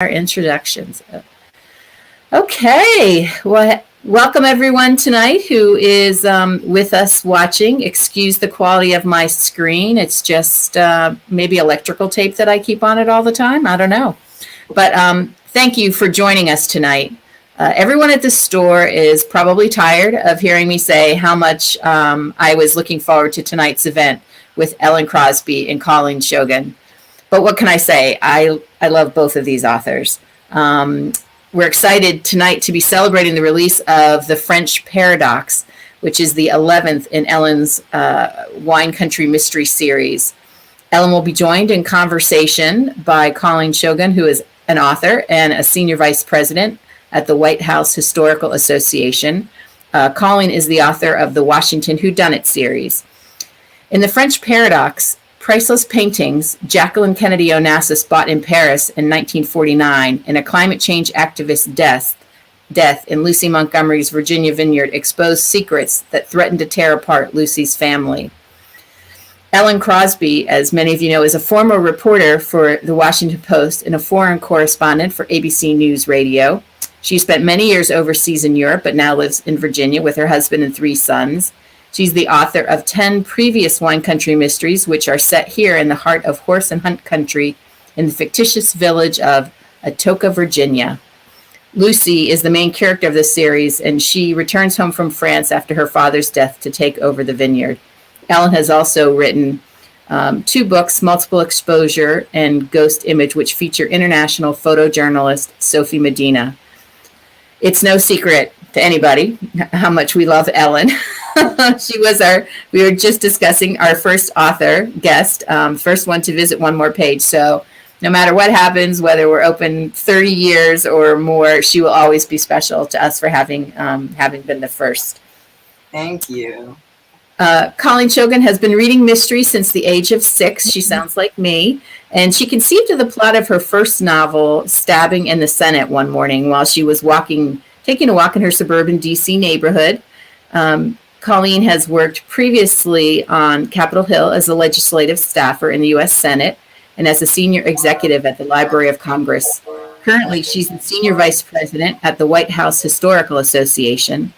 Our introductions. Okay, well, welcome everyone tonight who is with us watching. Excuse the quality of my screen. It's just maybe electrical tape that I keep on it all the time. I don't know. But thank you for joining us tonight. Everyone at the store is probably tired of hearing me say how much I was looking forward to tonight's event with Ellen Crosby and Colleen Shogan. But what can I say? I love both of these authors. We're excited tonight to be celebrating the release of The French Paradox, which is the 11th in Ellen's Wine Country Mystery Series. Ellen will be joined in conversation by Colleen Shogan, who is an author and a senior vice president at the White House Historical Association. Colleen is the author of the Washington Whodunit series. In The French Paradox, priceless paintings Jacqueline Kennedy Onassis bought in Paris in 1949 and a climate change activist's death in Lucy Montgomery's Virginia vineyard exposed secrets that threatened to tear apart Lucy's family. Ellen Crosby, as many of you know, is a former reporter for the Washington Post and a foreign correspondent for ABC News Radio. She spent many years overseas in Europe, but now lives in Virginia with her husband and 3 sons. She's the author of 10 previous wine country mysteries, which are set here in the heart of horse and hunt country in the fictitious village of Atoka, Virginia. Lucy is the main character of this series, and she returns home from France after her father's death to take over the vineyard. Ellen has also written 2 books, Multiple Exposure and Ghost Image, which feature international photojournalist Sophie Medina. It's no secret to anybody how much we love Ellen. We were just discussing our first author guest, first one to visit One More Page. So no matter what happens, whether we're open 30 years or more, she will always be special to us for having been the first. Thank you. Colleen Shogan has been reading mystery since the age of 6. She sounds like me. And she conceived of the plot of her first novel, Stabbing in the Senate, one morning while she was taking a walk in her suburban DC neighborhood. Colleen has worked previously on Capitol Hill as a legislative staffer in the U.S. Senate and as a senior executive at the Library of Congress. Currently, she's the senior vice president at the White House Historical Association.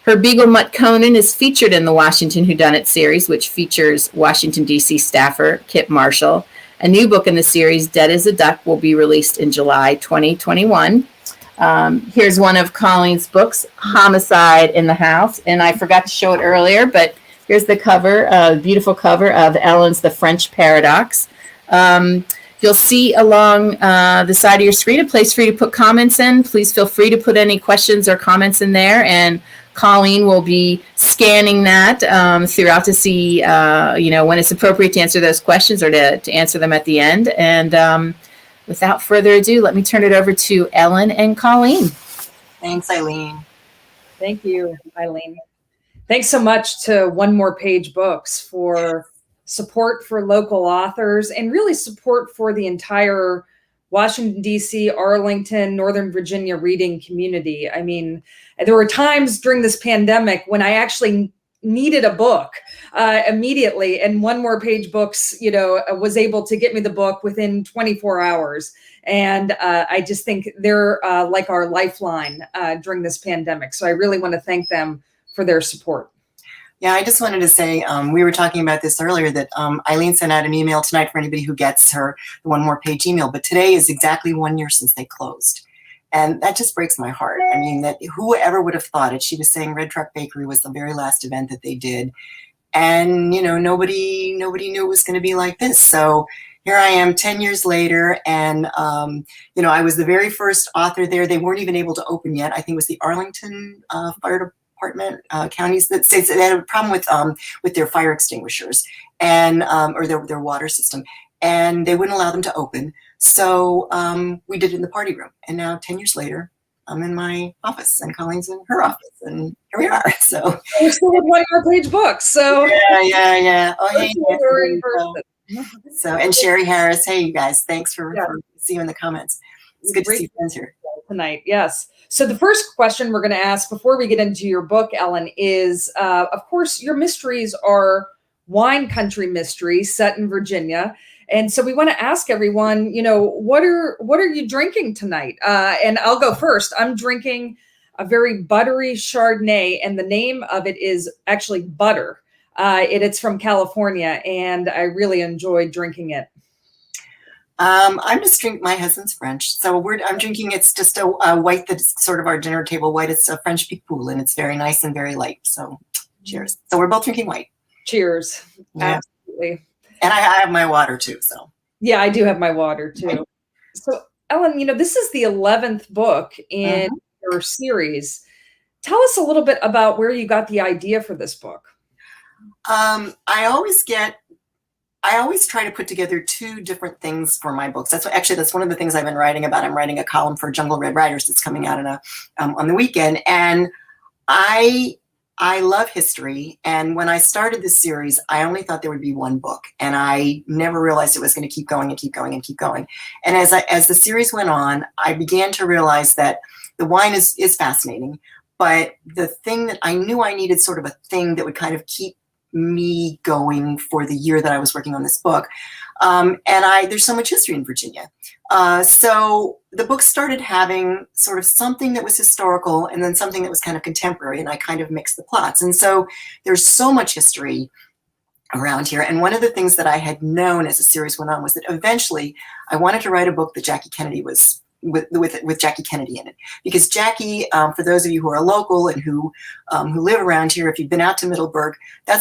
Her Beagle Mutt Conan is featured in the Washington Whodunit series, which features Washington, D.C. staffer Kip Marshall. A new book in the series, Dead as a Duck, will be released in July 2021. Here's one of Colleen's books, Homicide in the House. And I forgot to show it earlier, but here's the cover, beautiful cover of Ellen's The French Paradox. You'll see along the side of your screen a place for you to put comments in. Please feel free to put any questions or comments in there. And Colleen will be scanning that throughout to see, when it's appropriate to answer those questions or to answer them at the end. And without further ado, let me turn it over to Ellen and Colleen. Thanks, Eileen. Thank you, Eileen. Thanks so much to One More Page Books for support for local authors and really support for the entire Washington, D.C., Arlington, Northern Virginia reading community. I mean, there were times during this pandemic when I actually needed a book immediately, and One More Page Books, was able to get me the book within 24 hours. And I just think they're like our lifeline during this pandemic. So I really want to thank them for their support. Yeah, I just wanted to say, we were talking about this earlier, that Eileen sent out an email tonight for anybody who gets the One More Page email, but today is exactly 1 year since they closed. And that just breaks my heart. I mean, that whoever would have thought it? She was saying Red Truck Bakery was the very last event that they did. And, nobody knew it was going to be like this. So here I am 10 years later. And, I was the very first author there. They weren't even able to open yet. I think it was the Arlington Fire Department, counties that states that they had a problem with their fire extinguishers and or their water system. And they wouldn't allow them to open. So we did it in the party room. And now 10 years later, I'm in my office and Colleen's in her office. And here we are. So we're still with One More Page Books. So yeah. Oh, hey. So, and Sherry Harris. Hey, you guys. Thanks for seeing you in the comments. It's good to see friends here tonight. Yes. So the first question we're going to ask before we get into your book, Ellen, is, of course, your mysteries are wine country mysteries set in Virginia. And so we want to ask everyone, what are you drinking tonight? And I'll go first. I'm drinking a very buttery Chardonnay, and the name of it is actually Butter. It's from California, and I really enjoy drinking it. I'm just drinking, my husband's French. So I'm drinking, it's just a white that's sort of our dinner table white. It's a French Picpoul, and it's very nice and very light. So cheers. So we're both drinking white. Cheers. Yeah. Absolutely. And I have my water too. So yeah, I do have my water too. So Ellen, this is the 11th book in your series. Tell us a little bit about where you got the idea for this book. I always try to put together two different things for my books. That's one of the things I've been writing about. I'm writing a column for Jungle Red Riders that's coming out on the weekend. And I love history. And when I started this series, I only thought there would be one book. And I never realized it was going to keep going and keep going and keep going. And as the series went on, I began to realize that the wine is fascinating. But the thing that I knew I needed sort of a thing that would kind of keep me going for the year that I was working on this book. And there's so much history in Virginia. So the book started having sort of something that was historical and then something that was kind of contemporary, and I kind of mixed the plots. And so there's so much history around here. And one of the things that I had known as the series went on was that eventually I wanted to write a book that Jackie Kennedy was with Jackie Kennedy in it, because Jackie, for those of you who are local and who live around here, if you've been out to Middleburg, they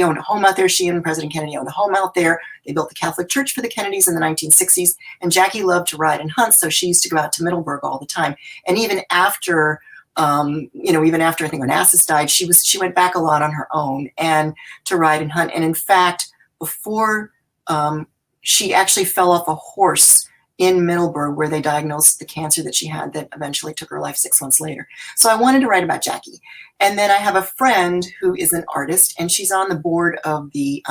owned a home out there. She and President Kennedy owned a home out there. They built the Catholic Church for the Kennedys in the 1960s, and Jackie loved to ride and hunt, so she used to go out to Middleburg all the time. And even after I think Onassis died, she went back a lot on her own and to ride and hunt. And in fact, before she actually fell off a horse in Middleburg, where they diagnosed the cancer that she had that eventually took her life 6 months later. So I wanted to write about Jackie. And then I have a friend who is an artist, and she's on the board of the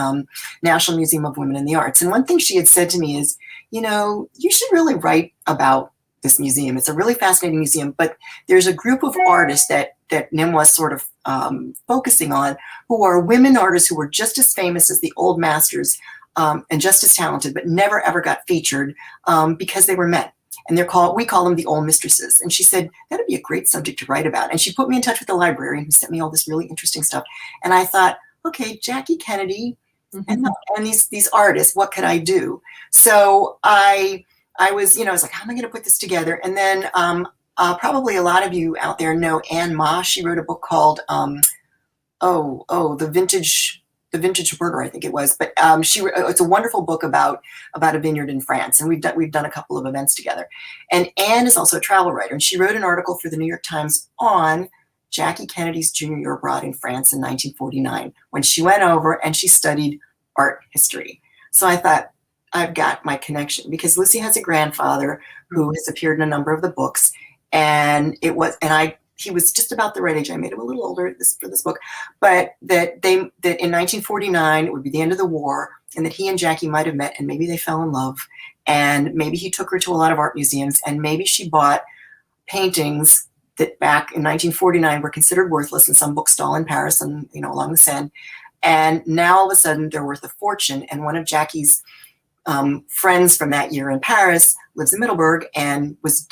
National Museum of Women in the Arts. And one thing she had said to me is, you should really write about this museum. It's a really fascinating museum, but there's a group of artists that NIM was sort of focusing on, who are women artists who were just as famous as the old masters, and just as talented, but never ever got featured because they were men. And we call them the old mistresses. And she said, that'd be a great subject to write about. And she put me in touch with the librarian who sent me all this really interesting stuff. And I thought, okay, Jackie Kennedy and these artists, what could I do? So I was like, how am I going to put this together? And then probably a lot of you out there know Anne Ma. She wrote a book called, The Vintage Murder, I think it was, but it's a wonderful book about a vineyard in France, and we've done a couple of events together. And Anne is also a travel writer, and she wrote an article for the New York Times on Jackie Kennedy's junior year abroad in France in 1949, when she went over and she studied art history. So I thought, I've got my connection, because Lucy has a grandfather who has appeared in a number of the books, and he was just about the right age. I made him a little older for this book, but that in 1949, it would be the end of the war, and that he and Jackie might have met, and maybe they fell in love, and maybe he took her to a lot of art museums, and maybe she bought paintings that back in 1949 were considered worthless in some bookstall in Paris and, along the Seine. And now all of a sudden they're worth a fortune. And one of Jackie's friends from that year in Paris lives in Middleburg and was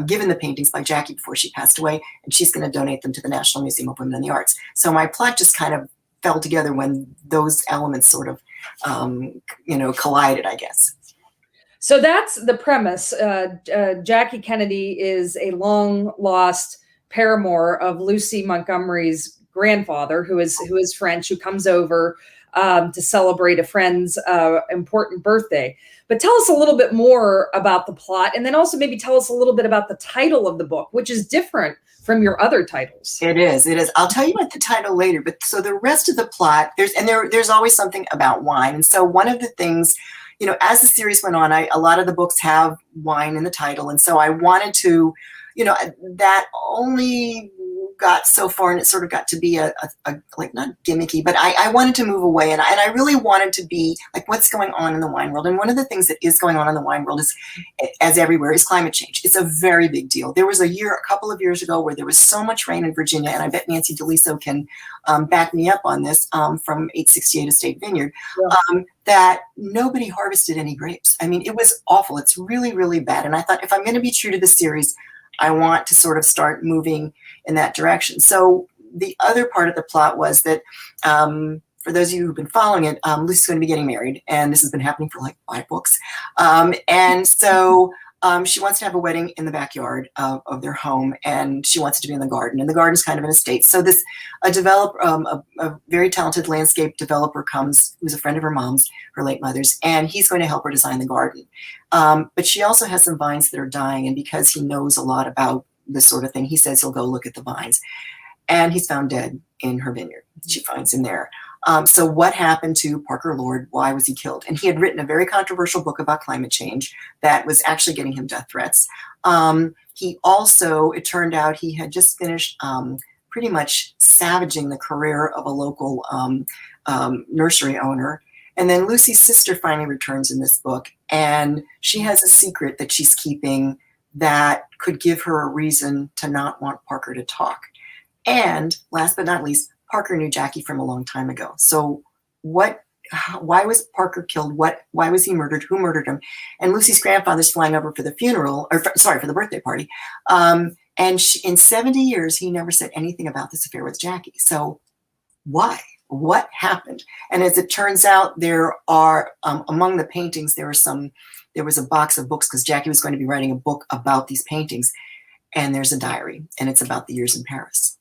given the paintings by Jackie before she passed away, and she's going to donate them to the National Museum of Women in the Arts. So my plot just kind of fell together when those elements sort of, collided, I guess. So that's the premise. Jackie Kennedy is a long lost paramour of Lucy Montgomery's grandfather, who is French, who comes over to celebrate a friend's important birthday. But tell us a little bit more about the plot, and then also maybe tell us a little bit about the title of the book, which is different from your other titles. It is. I'll tell you about the title later, but so the rest of the plot, there's always something about wine. And so one of the things, as the series went on, a lot of the books have wine in the title. And so I wanted to, that only got so far, and it sort of got to be a like, not gimmicky, but I wanted to move away, and I really wanted to be like, what's going on in the wine world. And one of the things that is going on in the wine world is, as everywhere, is climate change. It's a very big deal. There was a couple of years ago where there was so much rain in Virginia, and I bet Nancy DeLiso can back me up on this, from 868 Estate Vineyard, that nobody harvested any grapes. I mean, it was awful. It's really, really bad. And I thought, if I'm going to be true to the series, I want to sort of start moving in that direction. So the other part of the plot was that, for those of you who've been following it, Lucy's going to be getting married, and this has been happening for like 5 books. And so she wants to have a wedding in the backyard of their home, and she wants it to be in the garden. And the garden's kind of an estate. So a developer, a very talented landscape developer comes, who's a friend of her mom's, her late mother's, and he's going to help her design the garden. But she also has some vines that are dying, and because he knows a lot about this sort of thing, he says he'll go look at the vines. And he's found dead in her vineyard. She finds him there. So what happened to Parker Lord? Why was he killed? And he had written a very controversial book about climate change that was actually getting him death threats. He also, it turned out, he had just finished pretty much savaging the career of a local nursery owner. And then Lucy's sister finally returns in this book, and she has a secret that she's keeping that could give her a reason to not want Parker to talk. And last but not least, Parker knew Jackie from a long time ago. So why was Parker killed? Why was he murdered? Who murdered him? And Lucy's grandfather's flying over for the funeral, for the birthday party. And in 70 years, he never said anything about this affair with Jackie. So why? What happened? And as it turns out, there are, among the paintings, there was a box of books, because Jackie was going to be writing a book about these paintings. And there's a diary, and it's about the years in Paris.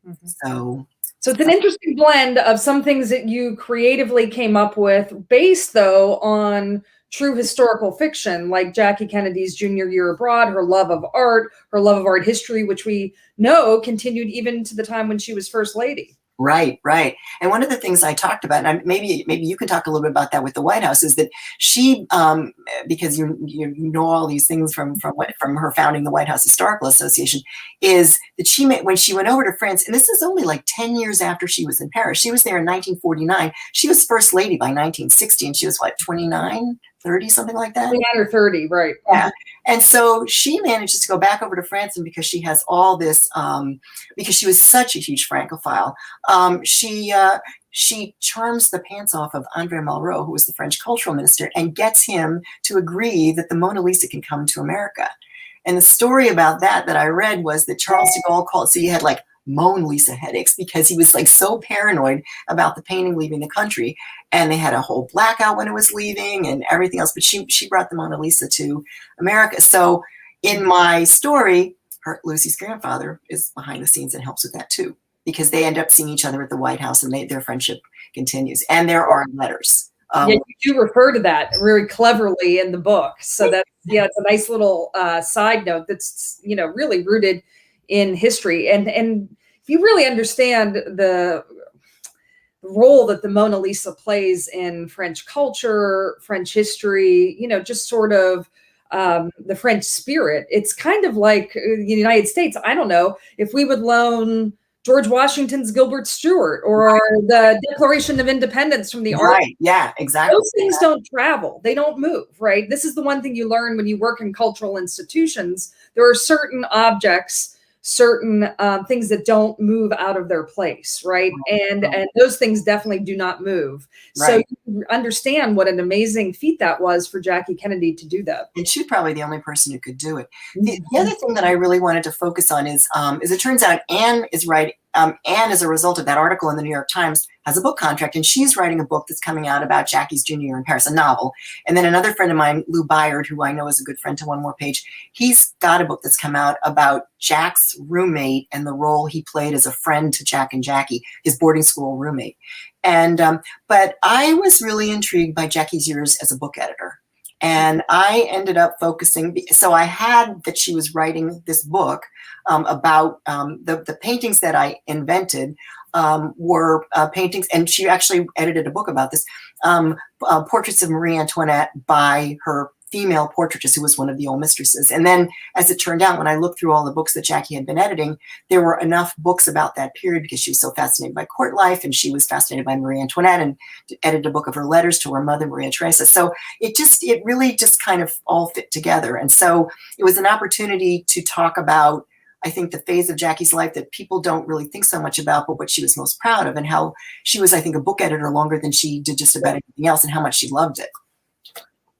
Mm-hmm. So it's an interesting blend of some things that you creatively came up with, based though on true historical fiction, like Jackie Kennedy's junior year abroad, her love of art history, which we know continued even to the time when she was First Lady. Right. And one of the things I talked about, and maybe you can talk a little bit about that with the White House, is that she, because you know all these things from her founding the White House Historical Association, is that when she went over to France, and this is only like 10 years after she was in Paris. She was there in 1949. She was First Lady by 1960, and she was what, 29, 30, something like that? 29 or 30, right. Yeah. And so she manages to go back over to France, and because she has all this, because she was such a huge Francophile, she charms the pants off of André Malraux, who was the French cultural minister, and gets him to agree that the Mona Lisa can come to America. And the story about that I read was that Charles de Gaulle called, so you had like Mona Lisa headaches, because he was like so paranoid about the painting leaving the country, and they had a whole blackout when it was leaving and everything else. But she brought the Mona Lisa to America. So in my story, Lucy's grandfather is behind the scenes and helps with that too, because they end up seeing each other at the White House, and their friendship continues. And there are letters. You do refer to that very cleverly in the book. So that's, it's a nice little side note that's, really rooted in history. And if you really understand the role that the Mona Lisa plays in French culture, French history, just sort of the French spirit, it's kind of like the United States. I don't know if we would loan George Washington's Gilbert Stuart, or the Declaration of Independence from the art. Right. Yeah, exactly. Those things don't travel. They don't move, right? This is the one thing you learn when you work in cultural institutions. There are certain objects, certain things that don't move out of their place, right? And those things definitely do not move. Right. So you understand what an amazing feat that was for Jackie Kennedy to do that. And she's probably the only person who could do it. The other thing that I really wanted to focus on is it turns out Anne is writing. Anne, as a result of that article in the New York Times, has a book contract, and she's writing a book that's coming out about Jackie's junior year in Paris, a novel. And then another friend of mine, Lou Byard, who I know is a good friend to One More Page, he's got a book that's come out about Jack's roommate and the role he played as a friend to Jack and Jackie, his boarding school roommate. And but I was really intrigued by Jackie's years as a book editor. And I ended up focusing, so I had that she was writing this book about the paintings that I invented were paintings, and she actually edited a book about this, portraits of Marie Antoinette by her female portraitress who was one of the old mistresses. And then, as it turned out, when I looked through all the books that Jackie had been editing, there were enough books about that period because she was so fascinated by court life, and she was fascinated by Marie Antoinette, and edited a book of her letters to her mother, Maria Theresa. So it really just kind of all fit together. And so it was an opportunity to talk about, I think, the phase of Jackie's life that people don't really think so much about, but what she was most proud of, and how she was, I think, a book editor longer than she did just about anything else, and how much she loved it.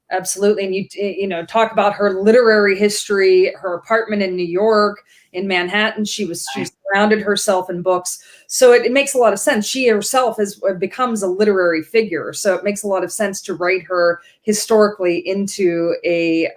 Absolutely. And you know, talk about her literary history, her apartment in New York, in Manhattan. She surrounded herself in books. So it makes a lot of sense. She herself becomes a literary figure. So it makes a lot of sense to write her historically into a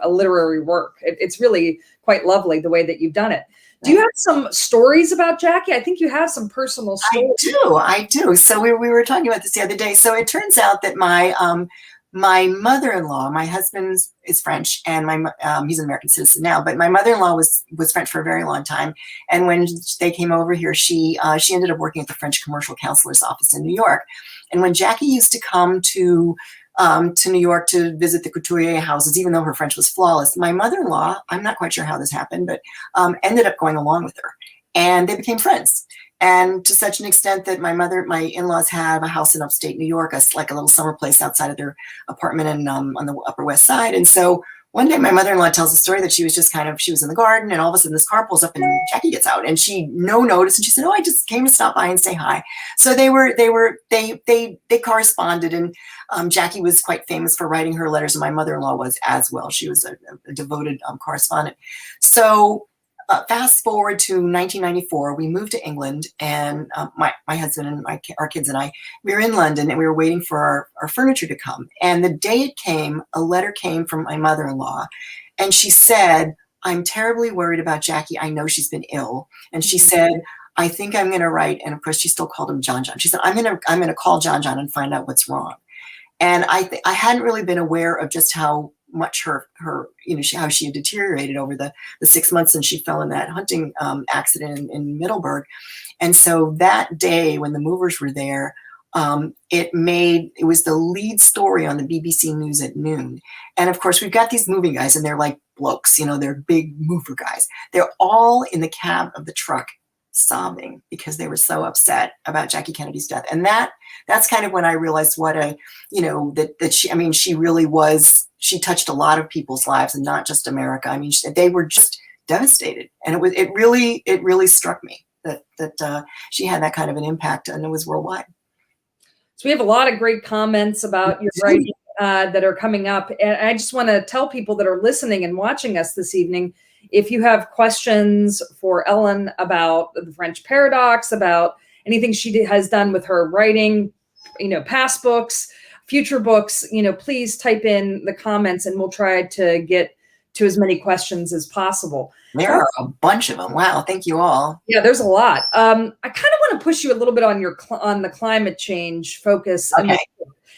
literary work. It's really quite lovely the way that you've done it. Do you have some stories about Jackie? I think you have some personal stories. I do. So we were talking about this the other day. So it turns out that my mother-in-law, my husband is French, and he's an American citizen now, but my mother-in-law was French for a very long time. And when they came over here, she ended up working at the French Commercial Counselor's office in New York. And when Jackie used to come to New York to visit the couturier houses, even though her French was flawless, my mother-in-law, I'm not quite sure how this happened, but ended up going along with her, and they became friends. And to such an extent that my in-laws have a house in upstate New York, like a little summer place outside of their apartment on the Upper West Side. And so one day my mother-in-law tells the story that she was in the garden, and all of a sudden this car pulls up and Jackie gets out, and she no notice, and she said, "Oh, I just came to stop by and say hi." So they corresponded, and Jackie was quite famous for writing her letters, and my mother-in-law was as well. She was a devoted correspondent. So fast forward to 1994, we moved to England, and my husband and our kids and I, we were in London, and we were waiting for our furniture to come. And the day it came, a letter came from my mother-in-law, and she said, "I'm terribly worried about Jackie. I know she's been ill." And she said, "I think I'm going to write," and of course she still called him John John. She said, I'm going to call John John and find out what's wrong." And I hadn't really been aware of just how much her how she had deteriorated over the 6 months since she fell in that hunting accident in Middleburg. And so that day when the movers were there, it was the lead story on the BBC News at noon. And of course, we've got these moving guys, and they're like blokes, they're big mover guys. They're all in the cab of the truck sobbing because they were so upset about Jackie Kennedy's death. And that's kind of when I realized what she really was. She touched a lot of people's lives, and not just America. I mean, they were just devastated, and it really struck me that she had that kind of an impact, and it was worldwide. So we have a lot of great comments about your writing that are coming up, and I just want to tell people that are listening and watching us this evening, if you have questions for Ellen about the French Paradox, about anything she has done with her writing, past books, future books, please type in the comments, and we'll try to get to as many questions as possible. There are a bunch of them. Wow. Thank you all. Yeah, there's a lot. I kind of want to push you a little bit on the climate change focus. Okay.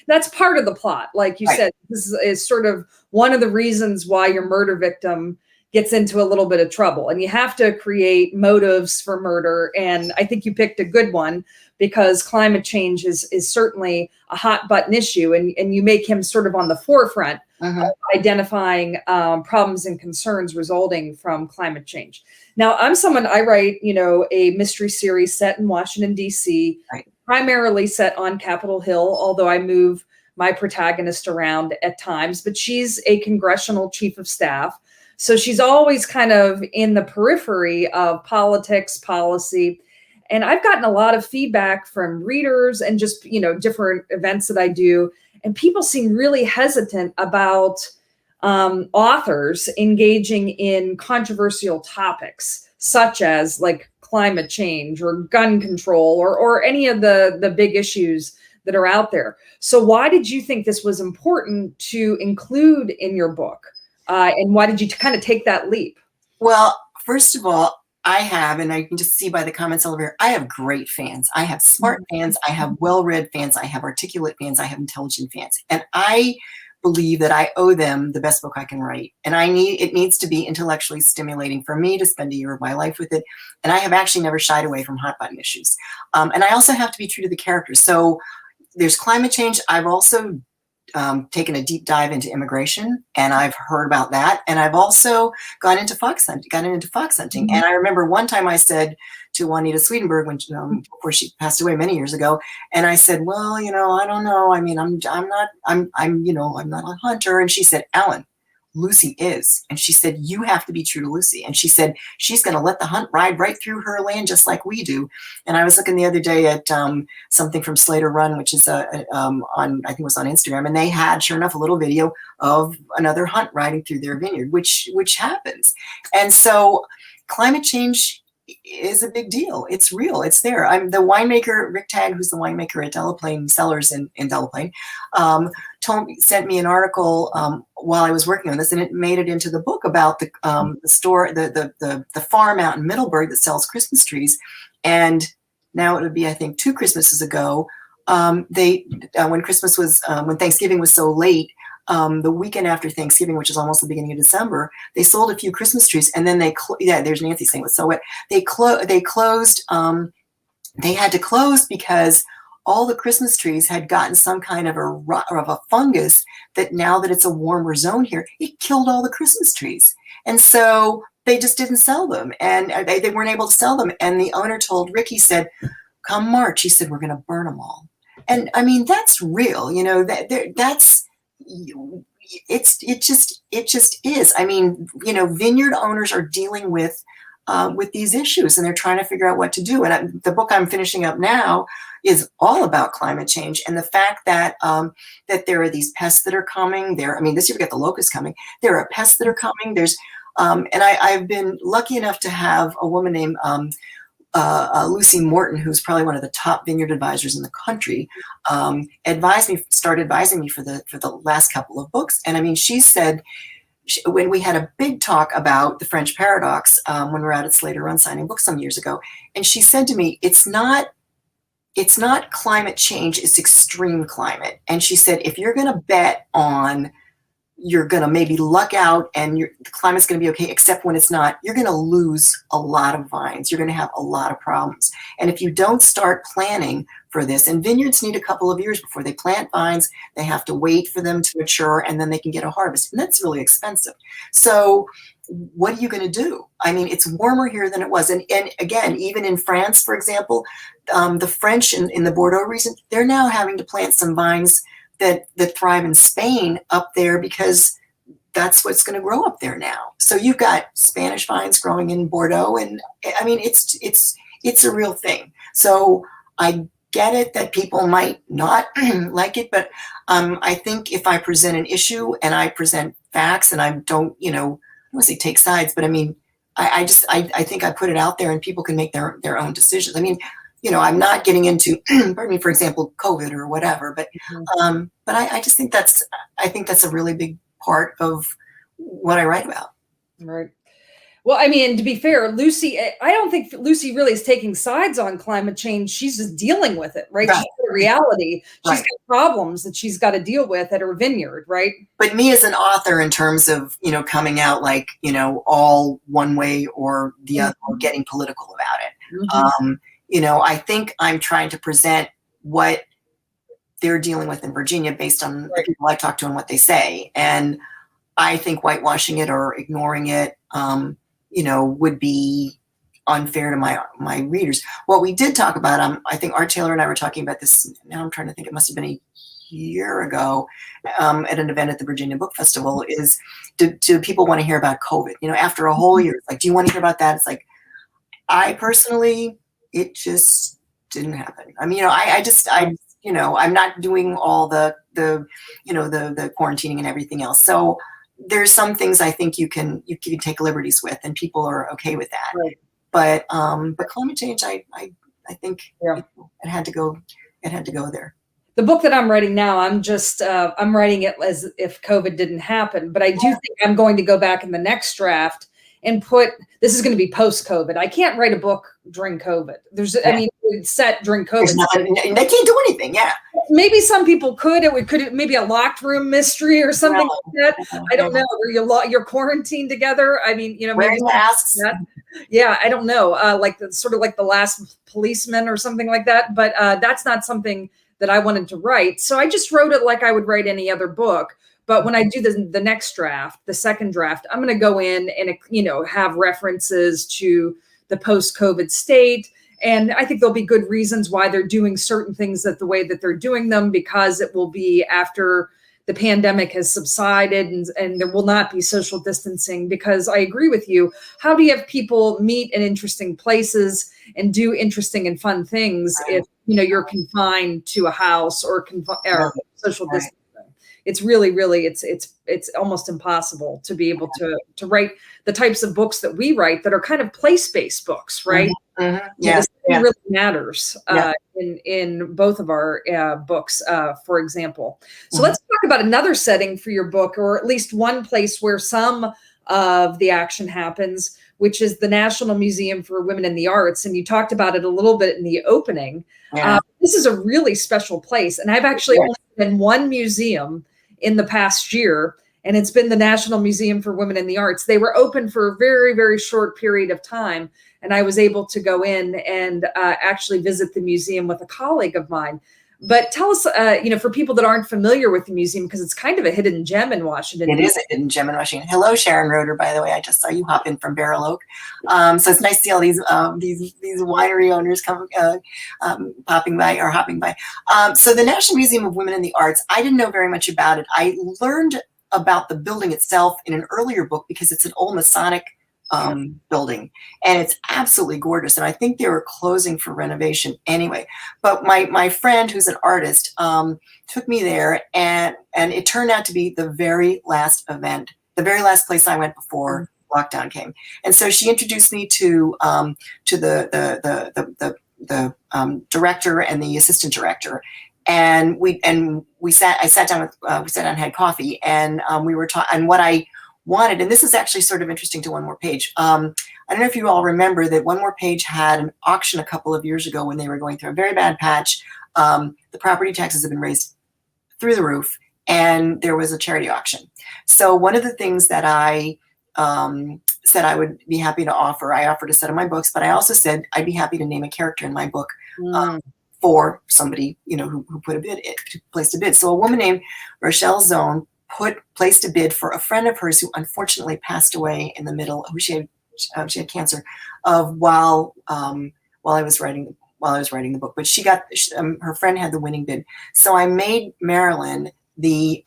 That's part of the plot. Like you said, this is sort of one of the reasons why your murder victim gets into a little bit of trouble, and you have to create motives for murder. And I think you picked a good one, because climate change is certainly a hot button issue, and you make him sort of on the forefront of identifying problems and concerns resulting from climate change. Now, I write, a mystery series set in Washington, D.C., primarily set on Capitol Hill, although I move my protagonist around at times, but she's a congressional chief of staff. So she's always kind of in the periphery of politics, policy. And I've gotten a lot of feedback from readers and just, different events that I do. And people seem really hesitant about authors engaging in controversial topics, such as like climate change or gun control or any of the big issues that are out there. So why did you think this was important to include in your book? And why did you kind of take that leap? Well, first of all, I have, and I can just see by the comments all over here, I have great fans. I have smart fans. I have well-read fans. I have articulate fans. I have intelligent fans. And I believe that I owe them the best book I can write. And it needs to be intellectually stimulating for me to spend a year of my life with it. And I have actually never shied away from hot button issues. And I also have to be true to the characters. So there's climate change. I've also taken a deep dive into immigration, and I've heard about that. And I've also gotten into fox hunting. Mm-hmm. And I remember one time I said to Juanita Swedenberg, when before she passed away many years ago, and I said, well, I don't know. I mean, I'm not a hunter. And she said, Ellen, Lucy is. And she said, you have to be true to Lucy. And she said, she's going to let the hunt ride right through her land, just like we do. And I was looking the other day at something from Slater Run, which is I think it was on Instagram. And they had, sure enough, a little video of another hunt riding through their vineyard, which happens. And so climate change is a big deal. It's real. It's there. I'm the winemaker, Rick Tagg, who's the winemaker at Delaplane Cellars in Delaplane, sent me an article while I was working on this, and it made it into the book about the store, the farm out in Middleburg that sells Christmas trees. And now it would be, I think, 2 Christmases ago, when Thanksgiving was so late, the weekend after Thanksgiving, which is almost the beginning of December, they sold a few Christmas trees, and then there's Nancy saying it so wet. They closed. They had to close because all the Christmas trees had gotten some kind of a fungus that, now that it's a warmer zone here, it killed all the Christmas trees, and so they just didn't sell them, and they weren't able to sell them. And the owner told Rick, he said, "Come March," he said, "we're going to burn them all." And I mean, that's real. That's. It just is. I mean, vineyard owners are dealing with these issues, and they're trying to figure out what to do. And the book I'm finishing up now is all about climate change and the fact that that there are these pests that are coming. This year we got the locusts coming. There are pests that are coming. There's and I've been lucky enough to have a woman named Lucy Morton, who's probably one of the top vineyard advisors in the country, started advising me for the last couple of books. And I mean, she said, when we had a big talk about the French paradox, when we were out at Slater Run signing books some years ago, and she said to me, it's not climate change, it's extreme climate. And she said, if you're going to bet on you're going to maybe luck out and the climate's going to be okay, except when it's not, you're going to lose a lot of vines. You're going to have a lot of problems. And if you don't start planning for this, and vineyards need a couple of years before they plant vines, they have to wait for them to mature, and then they can get a harvest. And that's really expensive. So what are you going to do? I mean, it's warmer here than it was. And again, even in France, for example, the French in the Bordeaux region, they're now having to plant some vines that thrive in Spain up there, because that's what's going to grow up there now. So you've got Spanish vines growing in Bordeaux, and I mean, it's a real thing. So I get it that people might not like it, but I think if I present an issue and I present facts, and I don't, I don't want to say take sides, but I mean, I think I put it out there and people can make their own decisions. I mean, I'm not getting into, pardon me, for example, COVID or whatever, but I just think that's a really big part of what I write about. Right. Well, I mean, to be fair, Lucy, I don't think Lucy really is taking sides on climate change. She's just dealing with it, right? She's got a reality. She's got problems that she's got to deal with at her vineyard, right? But me as an author, in terms of, coming out like, all one way or the other, or getting political about it. I think I'm trying to present what they're dealing with in Virginia based on the people I talk to and what they say. And I think whitewashing it or ignoring it, would be unfair to my readers. What we did talk about, I think Art Taylor and I were talking about this, now I'm trying to think, it must have been a year ago, at an event at the Virginia Book Festival, is do people want to hear about COVID? After a whole year, like, do you want to hear about that? It's like, I personally, it just didn't happen. I mean, I'm not doing all the quarantining and everything else. So there's some things I think you can take liberties with, and people are okay with that. Right. But climate change, I think it had to go there. The book that I'm writing now, I'm writing it as if COVID didn't happen, but I do think I'm going to go back in the next draft and this is going to be post-COVID. I can't write a book during COVID. It's set during COVID. They can't do anything. Yeah. Maybe some people could. It could maybe a locked room mystery or something like that. I don't know. Where you're quarantined together. I mean, wearing masks. Yeah, I don't know. Like the Last Policeman or something like that. But that's not something that I wanted to write. So I just wrote it like I would write any other book. But when I do the next draft, the second draft, I'm going to go in and, have references to the post-COVID state. And I think there'll be good reasons why they're doing certain things the way that they're doing them, because it will be after the pandemic has subsided and there will not be social distancing. Because I agree with you. How do you have people meet in interesting places and do interesting and fun things if, you're confined to a house or social distancing? It's really, it's almost impossible to be able to write the types of books that we write that are kind of place-based books, right? Mm-hmm. Yeah, this really matters in both of our books, for example. So let's talk about another setting for your book, or at least one place where some of the action happens, which is the National Museum for Women in the Arts. And you talked about it a little bit in the opening. Yeah. This is a really special place. And I've actually only been in one museum in the past year, and it's been the National Museum for Women in the Arts. They were open for a very, very short period of time, and I was able to go in and actually visit the museum with a colleague of mine. But tell us, for people that aren't familiar with the museum, because it's kind of a hidden gem in Washington. It is a hidden gem in Washington. Hello, Sharon Roeder, by the way. I just saw you hop in from Barrel Oak. So it's nice to see all these winery owners hopping by. So the National Museum of Women in the Arts, I didn't know very much about it. I learned about the building itself in an earlier book because it's an old Masonic building, and it's absolutely gorgeous. And I think they were closing for renovation anyway. But my friend, who's an artist, took me there, and it turned out to be the very last event, the very last place I went before lockdown came. And so she introduced me to the director and the assistant director. And I sat down and had coffee, and we were talking. And what I wanted, and this is actually sort of interesting to One More Page. I don't know if you all remember that One More Page had an auction a couple of years ago when they were going through a very bad patch. The property taxes have been raised through the roof, and there was a charity auction. So one of the things that I said I would be happy to offer, I offered a set of my books, but I also said I'd be happy to name a character in my book for somebody who placed a bid. So a woman named Rochelle Zone placed a bid for a friend of hers who unfortunately passed away in the middle. She had cancer while I was writing the book. But her friend had the winning bid. So I made Marilyn the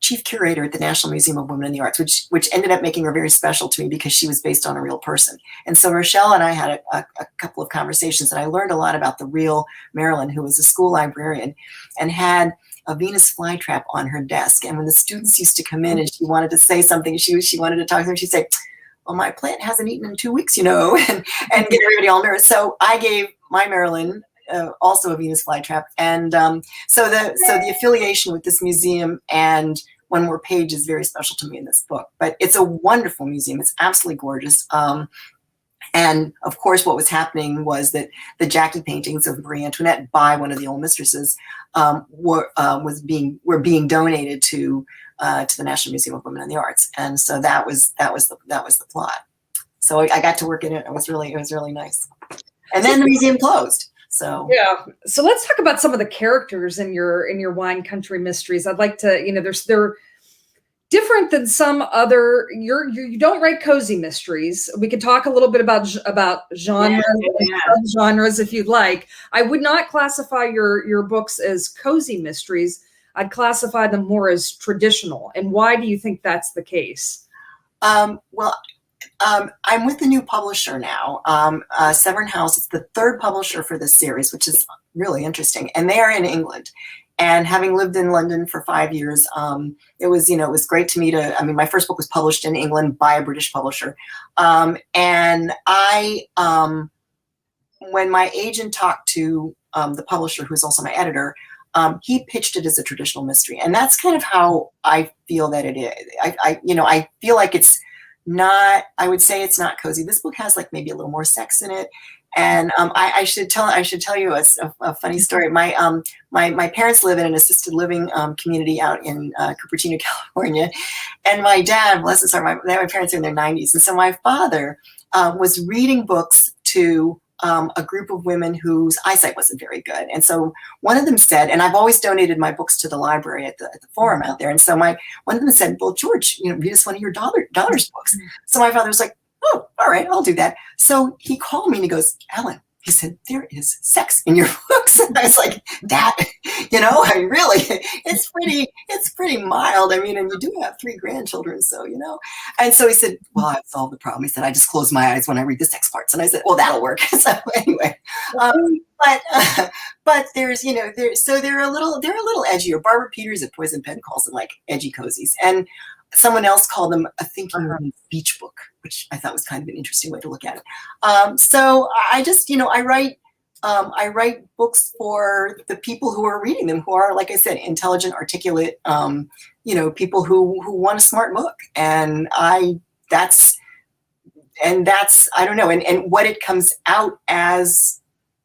chief curator at the National Museum of Women in the Arts, which ended up making her very special to me because she was based on a real person. And so Rochelle and I had a couple of conversations, and I learned a lot about the real Marilyn, who was a school librarian and had a Venus flytrap on her desk. And when the students used to come in and she wanted to say something, she wanted to talk to them, she'd say, well, my plant hasn't eaten in 2 weeks, and get everybody all nervous. So I gave my Marilyn also a Venus flytrap. And so the affiliation with this museum and One More Page is very special to me in this book. But it's a wonderful museum. It's absolutely gorgeous. And of course, what was happening was that the Jackie paintings of Marie Antoinette by one of the old mistresses were being donated to the National Museum of Women in the Arts, and so that was the plot. So I got to work in it. It was really nice. And then the museum closed. So yeah. So let's talk about some of the characters in your Wine Country Mysteries. I'd like to, they're different than some other. You don't write cozy mysteries. We could talk a little bit about genres, genres if you'd like. I would not classify your books as cozy mysteries. I'd classify them more as traditional. And why do you think that's the case? I'm with the new publisher now, Severn House. It's the third publisher for this series, which is really interesting. And they are in England. And having lived in London for 5 years, it was great to meet my first book was published in England by a British publisher. And when my agent talked to the publisher, who's also my editor, he pitched it as a traditional mystery. And that's kind of how I feel that it is. I feel like it's not, I would say it's not cozy. This book has like maybe a little more sex in it. And I should tell you a funny story. My parents live in an assisted living community out in Cupertino, California, and my dad, bless his heart, my parents are in their 90s, and so my father was reading books to a group of women whose eyesight wasn't very good. And so one of them said, and I've always donated my books to the library at the forum out there. And so one of them said, well, George, read us one of your daughter's books. So my father was like, oh, all right, I'll do that. So he called me and he goes, Ellen, he said, there is sex in your books. And I was like, Dad, I mean, really, it's pretty mild. I mean, and you do have 3 grandchildren, so, And so he said, well, I've solved the problem. He said, I just close my eyes when I read the sex parts. And I said, well, that'll work. So anyway, but there's, they're a little edgier. Barbara Peters at Poison Pen calls them like edgy cozies. And someone else called them a thinking woman's beach book, which I thought was kind of an interesting way to look at it. So I just, I write books for the people who are reading them, who are, like I said, intelligent, articulate, people who want a smart book. And that's, I don't know. And what it comes out as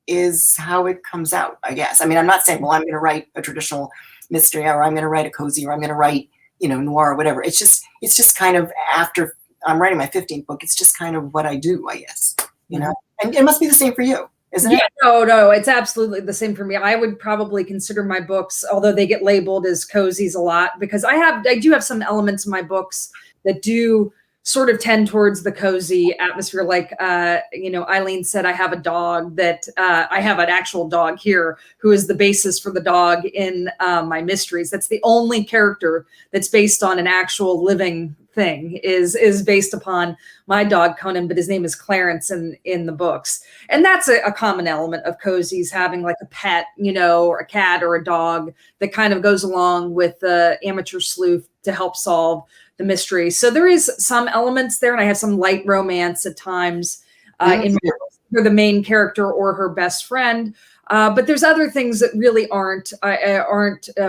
is how it comes out, I guess. I mean, I'm not saying, well, I'm going to write a traditional mystery, or I'm going to write a cozy, or I'm going to write, noir or whatever. It's just kind of, after I'm writing my 15th book, it's just kind of what I do, I guess, and it must be the same for you, isn't it? No, it's absolutely the same for me. I would probably consider my books, although they get labeled as cozies a lot, because I do have some elements in my books that do sort of tend towards the cozy atmosphere. Like, Eileen said, I have a dog that I have an actual dog here who is the basis for the dog in my mysteries. That's the only character that's based on an actual living thing, is based upon my dog Conan, but his name is Clarence in the books. And that's a common element of cozies, having like a pet, or a cat or a dog that kind of goes along with the amateur sleuth to help solve the mystery. So there is some elements there, and I have some light romance at times in my books for the main character or her best friend. But there's other things that really aren't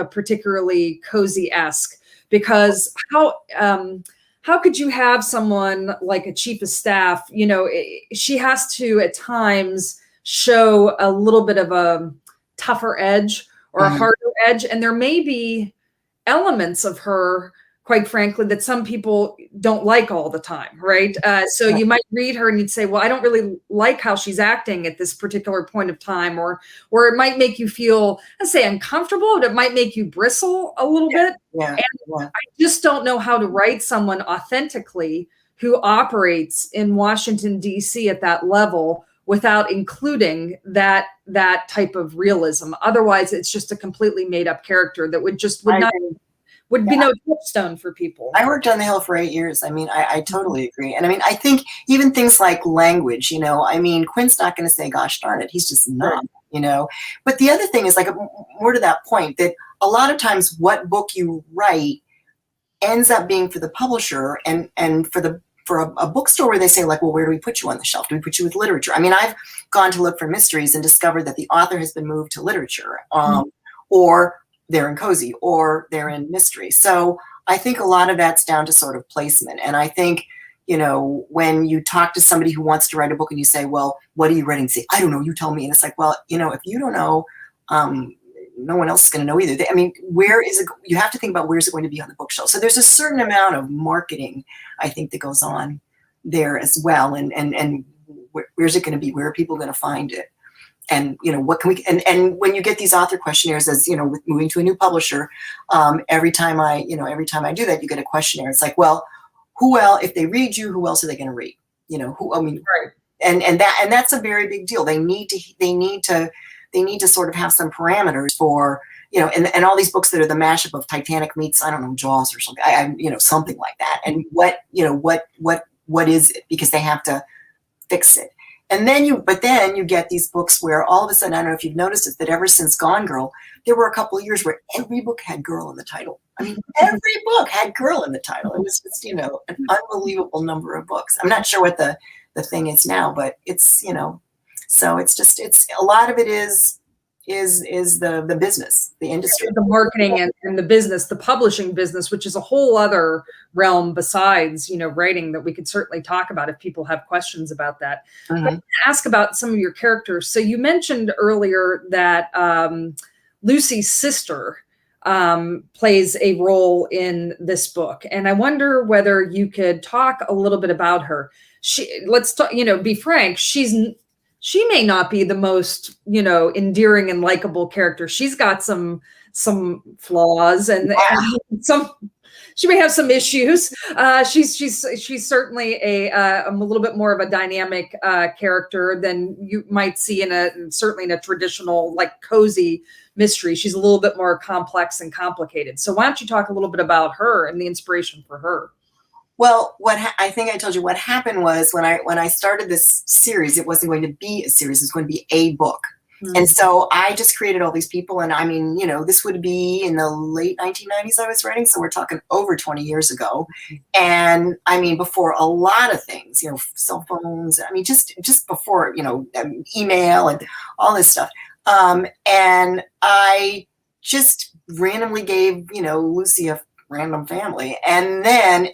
particularly cozy-esque, because how could you have someone like a chief of staff? She has to at times show a little bit of a tougher edge or a harder edge, and there may be elements of her, quite frankly, that some people don't like all the time, right? So you might read her and you'd say, well, I don't really like how she's acting at this particular point of time, or it might make you feel, let's say, uncomfortable, but it might make you bristle a little bit. And I just don't know how to write someone authentically who operates in Washington, D.C. at that level without including that type of realism. Otherwise, it's just a completely made up character that would be no touchstone for people. I worked on the Hill for 8 years. I mean, I totally agree. And I mean, I think even things like language, Quinn's not going to say, gosh darn it. He's just not, But the other thing is, like, more to that point, that a lot of times what book you write ends up being for the publisher and for a bookstore, where they say, like, well, where do we put you on the shelf? Do we put you with literature? I mean, I've gone to look for mysteries and discovered that the author has been moved to literature, or they're in cozy, or they're in mystery. So I think a lot of that's down to sort of placement. And I think, when you talk to somebody who wants to write a book and you say, well, what are you writing? Say, I don't know, you tell me. And it's like, well, if you don't know, no one else is going to know either. I mean, where is it? You have to think about, where's it going to be on the bookshelf? So there's a certain amount of marketing, I think, that goes on there as well. And where's it going to be? Where are people going to find it? And, what can we, and when you get these author questionnaires, as, with moving to a new publisher, every time I do that, you get a questionnaire. It's like, well, if they read you, who else are they going to read? Right. And that's a very big deal. They need to sort of have some parameters for, and all these books that are the mashup of Titanic meets, I don't know, Jaws or something, something like that. And what is it? Because they have to fix it. And then you get these books where all of a sudden, I don't know if you've noticed it, that ever since Gone Girl, there were a couple of years where every book had girl in the title. I mean, every book had girl in the title. It was just, an unbelievable number of books. I'm not sure what the thing is now, but it's, so it's a lot of it is the business, the industry, the marketing and the business, the publishing business, which is a whole other realm besides, writing, that we could certainly talk about if people have questions about that. But ask about some of your characters. So you mentioned earlier that Lucy's sister plays a role in this book. And I wonder whether you could talk a little bit about her. Let's talk, be frank, she's she may not be the most, endearing and likable character. She's got some flaws and some. She may have some issues. She's certainly a little bit more of a dynamic character than you might see certainly in a traditional, like, cozy mystery. She's a little bit more complex and complicated. So why don't you talk a little bit about her and the inspiration for her? Well, I think I told you what happened was when I started this series, it wasn't going to be a series; it was going to be a book. And so I just created all these people. And I mean, this would be in the late 1990s I was writing. So we're talking over 20 years ago. And I mean, before a lot of things, cell phones, I mean, just before, email and all this stuff. And I just randomly gave, Lucy a random family. And then,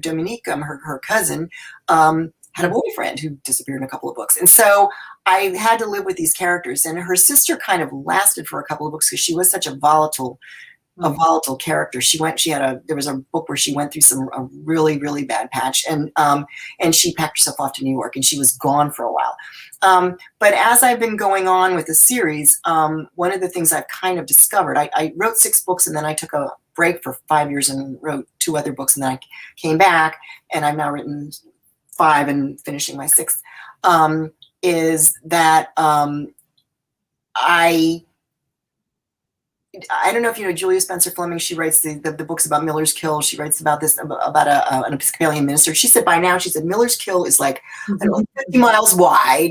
Dominique, her cousin, had a boyfriend who disappeared in a couple of books. And so I had to live with these characters, and her sister kind of lasted for a couple of books because she was such a volatile character. There was a book where she went through a really, really bad patch, and she packed herself off to New York, and she was gone for a while. But as I've been going on with the series, one of the things I've kind of discovered, I wrote 6 books, and then I took a break for 5 years and wrote 2 other books, and then I came back, and I've now written 5 and finishing my 6th, is that I don't know if you know Julia Spencer Fleming. She writes the books about Miller's Kill. She writes about an Episcopalian minister. She said Miller's Kill is like, I don't know, 50 miles wide,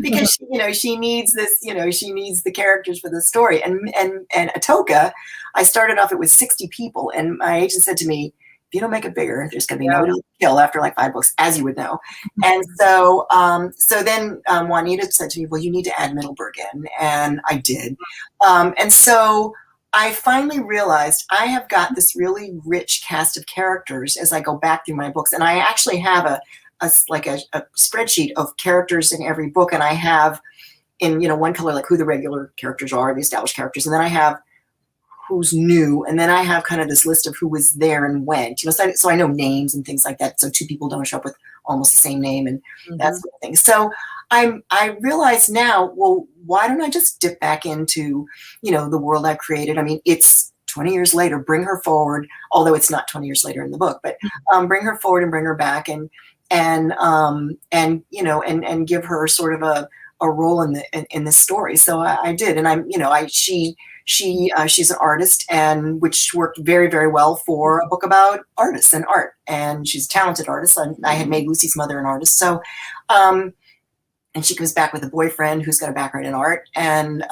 because she needs this, she needs the characters for the story. And Atoka, I started off, it was 60 people, and my agent said to me, if you don't make it bigger, there's going to be no kill after like 5 books, as you would know. And so, then Juanita said to me, well, you need to add Middleburg in. And I did. And so I finally realized I have got this really rich cast of characters as I go back through my books. And I actually have a spreadsheet of characters in every book. And I have in, one color, like who the regular characters are, the established characters. And then I have who's new, and then I have kind of this list of who was there and went, so I know names and things like that, so 2 people don't show up with almost the same name and that sort of thing. So I realize now, well, why don't I just dip back into, the world I've created? I mean, it's 20 years later, bring her forward, although it's not 20 years later in the book, but bring her forward and bring her back and give her sort of a role in this story. So I did, and she's an artist, and which worked very, very well for a book about artists and art. And she's a talented artist. I had made Lucy's mother an artist. So, and she comes back with a boyfriend who's got a background in art. And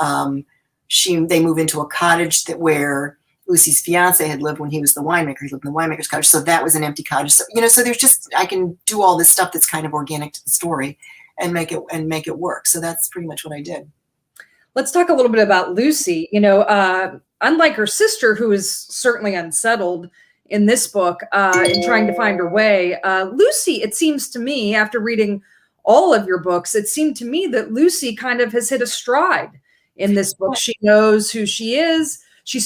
they move into a cottage where Lucy's fiance had lived when he was the winemaker. He lived in the winemaker's cottage. So that was an empty cottage. So, so there's I can do all this stuff that's kind of organic to the story and make it work. So that's pretty much what I did. Let's talk a little bit about Lucy. Unlike her sister, who is certainly unsettled in this book in trying to find her way, Lucy, it seems to me, after reading all of your books, it seemed to me that Lucy kind of has hit a stride in this book. She knows who she is. She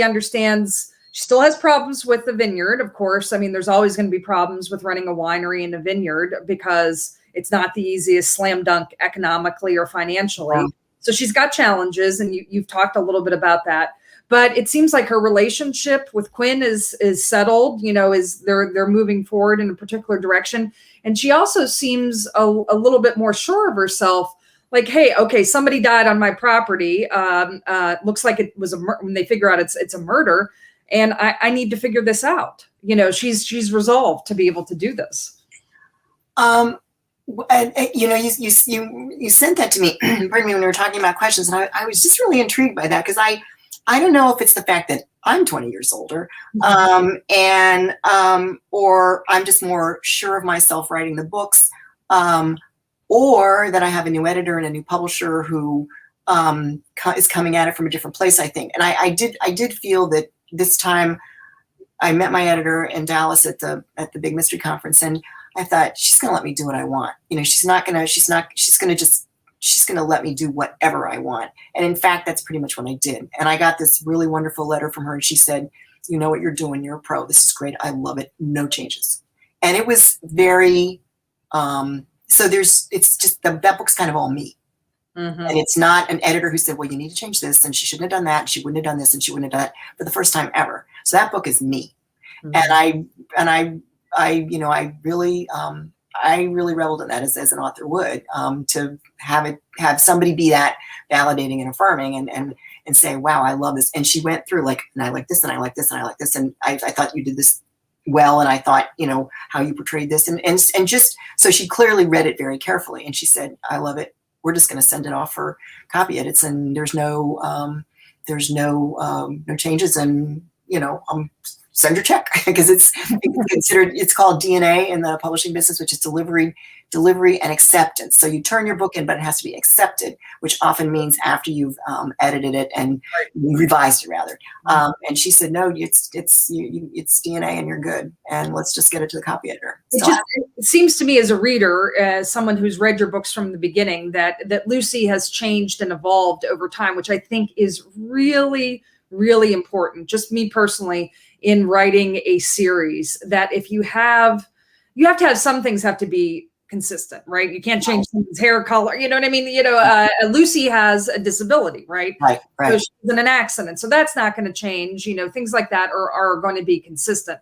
understands. She still has problems with the vineyard, of course. I mean, there's always going to be problems with running a winery and a vineyard because it's not the easiest slam dunk economically or financially. Wow. So she's got challenges, and you've talked a little bit about that. But it seems like her relationship with Quinn is settled. They're moving forward in a particular direction, and she also seems a little bit more sure of herself. Like, hey, okay, somebody died on my property. Looks like it was when they figure out it's a murder, and I need to figure this out. She's resolved to be able to do this. And you sent that to me, pardon me, when we were talking about questions, and I was just really intrigued by that, because I don't know if it's the fact that I'm 20 years older, or I'm just more sure of myself writing the books, or that I have a new editor and a new publisher who is coming at it from a different place, I think. And I did feel that this time I met my editor in Dallas at the big mystery conference, and I thought, she's going to let me do what I want. She's going to let me do whatever I want. And in fact, that's pretty much what I did. And I got this really wonderful letter from her, and she said, you know what you're doing. You're a pro. This is great. I love it. No changes. And it was very, so it's just that book's kind of all me. And it's not an editor who said, well, you need to change this, and she shouldn't have done that, and she wouldn't have done this, and she wouldn't have done it for the first time ever. So that book is me. And I really reveled in that as an author would, to have somebody be that validating and affirming and say, wow, I love this. And she went through like, and I like this, and I like this, and I like this. And I thought you did this well. And I thought, how you portrayed this. And just, so she clearly read it very carefully. And she said, I love it. We're just going to send it off for copy edits. And there's no changes. And, send your check, because it's considered, it's called DNA in the publishing business, which is delivery and acceptance. So you turn your book in, but it has to be accepted, which often means after you've edited it and revised it rather. And she said, no, it's DNA and you're good. And let's just get it to the copy editor. It seems to me as a reader, as someone who's read your books from the beginning, that Lucy has changed and evolved over time, which I think is really, really important. Just me personally, in writing a series, that if you have to have some things have to be consistent, right? You can't change someone's hair color. You know what I mean? Lucy has a disability, right? Right. So she's in an accident. So that's not going to change. Things like that are going to be consistent.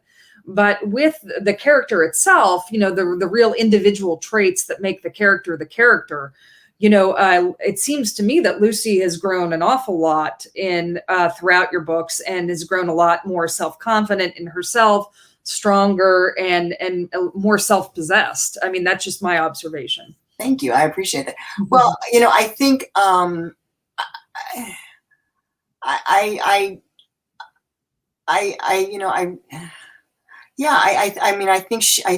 But with the character itself, the real individual traits that make the character, it seems to me that Lucy has grown an awful lot throughout your books, and has grown a lot more self-confident in herself, stronger and more self-possessed. I mean, that's just my observation. Thank you. I appreciate that. Well, I think I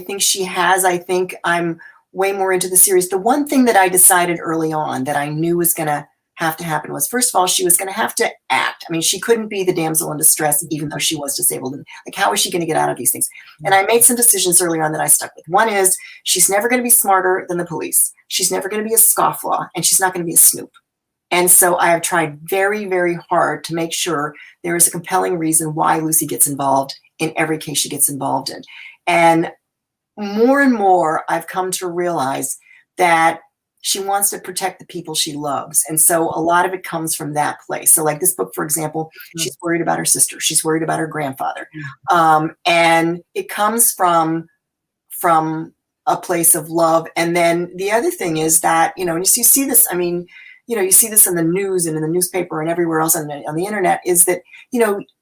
think she has. I think I'm way more into the series. The one thing that I decided early on that I knew was going to have to happen was, first of all, she was going to have to act. I mean, she couldn't be the damsel in distress, even though she was disabled. And like, how is she going to get out of these things? And I made some decisions early on that I stuck with. One is, she's never going to be smarter than the police. She's never going to be a scofflaw, and she's not going to be a snoop. And so I have tried very, very hard to make sure there is a compelling reason why Lucy gets involved in every case she gets involved in. And more, I've come to realize that she wants to protect the people she loves. And so a lot of it comes from that place. So like this book, for example, she's worried about her sister. She's worried about her grandfather. And it comes from a place of love. And then the other thing is that, and you see this, I mean, you see this in the news and in the newspaper and everywhere else on the internet, is that,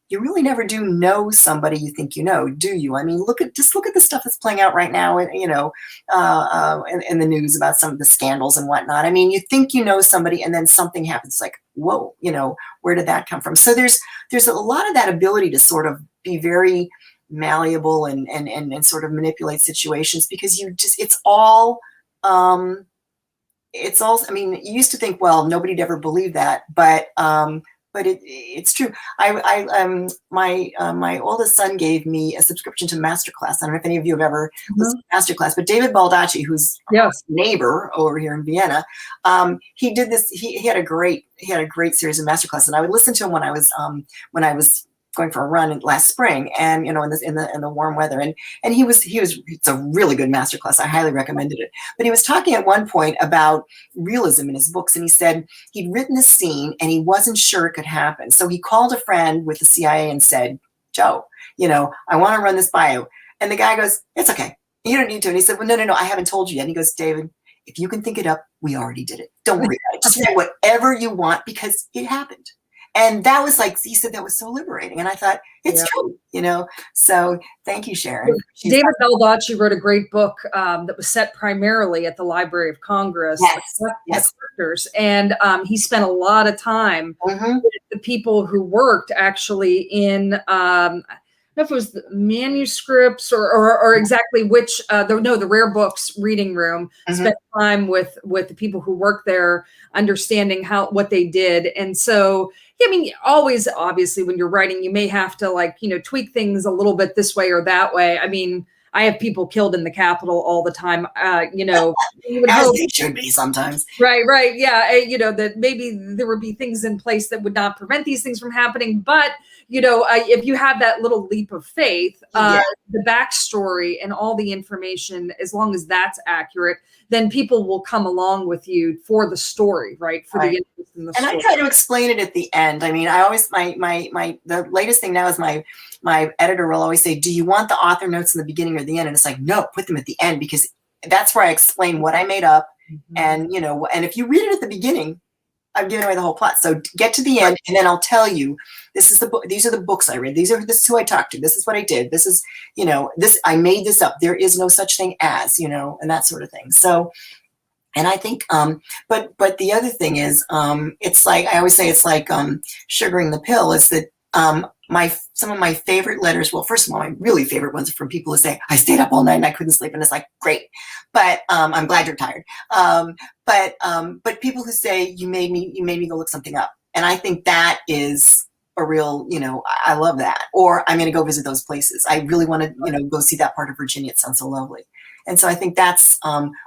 you really never do know somebody you think you know, do you? I mean, look at the stuff that's playing out right now, and in the news about some of the scandals and whatnot. I mean, you think you know somebody, and then something happens. Like, whoa, where did that come from? So there's a lot of that ability to sort of be very malleable and sort of manipulate situations, because it's all. I mean, you used to think, well, nobody'd ever believe that, but it's true. My oldest son gave me a subscription to Masterclass. I don't know if any of you have ever listened to Masterclass, but David Baldacci, who's our neighbor over here in Vienna, he did this. He had a great series of Masterclass, and I would listen to him when I was going for a run last spring, and in the warm weather, and it's a really good masterclass. I highly recommended it. But he was talking at one point about realism in his books, and he said he'd written a scene and he wasn't sure it could happen, so he called a friend with the CIA and said, Joe, I want to run this by you. And the guy goes, it's okay, you don't need to. And he said, well, no, I haven't told you yet. And he goes, David, if you can think it up, we already did it. Don't worry about it. Just do whatever you want, because it happened. And that was like, he said, that was so liberating. And I thought, it's true, So thank you, Sharon. David Baldacci wrote a great book that was set primarily at the Library of Congress. Yes. And he spent a lot of time with the people who worked actually in, I don't know if it was the manuscripts or exactly which, the rare books reading room, spent time with the people who worked there, understanding what they did. And so, I mean, always, obviously, when you're writing, you may have to tweak things a little bit this way or that way. I mean, I have people killed in the Capitol all the time. You would As hope, they should be sometimes. right. Yeah. That maybe there would be things in place that would not prevent these things from happening. But, if you have that little leap of faith, the backstory and all the information, as long as that's accurate, then people will come along with you for the story, right? For the interest in the story. And I try to explain it at the end. I mean, I always, the latest thing now is my editor will always say, do you want the author notes in the beginning or the end? And it's like, no, put them at the end, because that's where I explain what I made up. And, and if you read it at the beginning, I've given away the whole plot. So get to the end, and then I'll tell you, this is the book. These are the books I read. This is who I talked to. This is what I did. This is, this, I made this up. There is no such thing as, and that sort of thing. So, and I think, but the other thing is, it's like, I always say, it's like, sugaring the pill, is that, some of my favorite letters, well, first of all, my really favorite ones are from people who say, I stayed up all night and I couldn't sleep. And it's like, great. But, I'm glad you're tired. But people who say, you made me go look something up. And I think that is a real, I love that. Or I'm going to go visit those places. I really want to, go see that part of Virginia. It sounds so lovely. And so I think that's,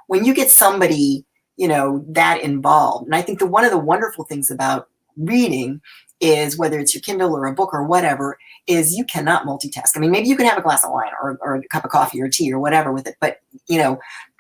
when you get somebody, that involved. And I think one of the wonderful things about reading is, whether it's your Kindle or a book or whatever, is you cannot multitask. I mean, maybe you can have a glass of wine or a cup of coffee or tea or whatever with it, but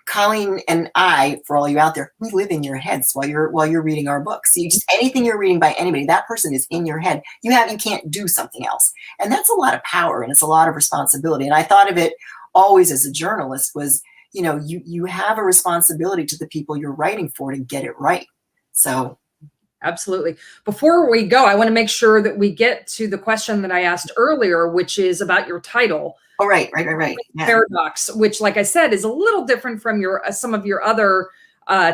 Colleen and I, for all you out there, we live in your heads while you're reading our books. So anything you're reading by anybody, that person is in your head. You can't do something else. And that's a lot of power, and it's a lot of responsibility. And I thought of it always as a journalist was, you have a responsibility to the people you're writing for to get it right. So. Absolutely. Before we go, I want to make sure that we get to the question that I asked earlier, which is about your title. Oh, right. Yeah. Paradox, which, like I said, is a little different from some of your other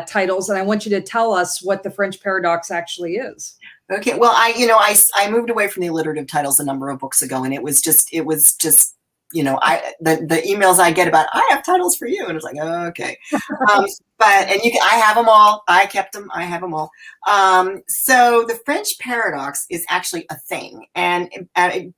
titles. And I want you to tell us what the French Paradox actually is. Okay. Well, I moved away from the alliterative titles a number of books ago, and it was just the emails I get about, I have titles for you. And it's like, okay. I have them all. I kept them. I have them all. So the French Paradox is actually a thing. And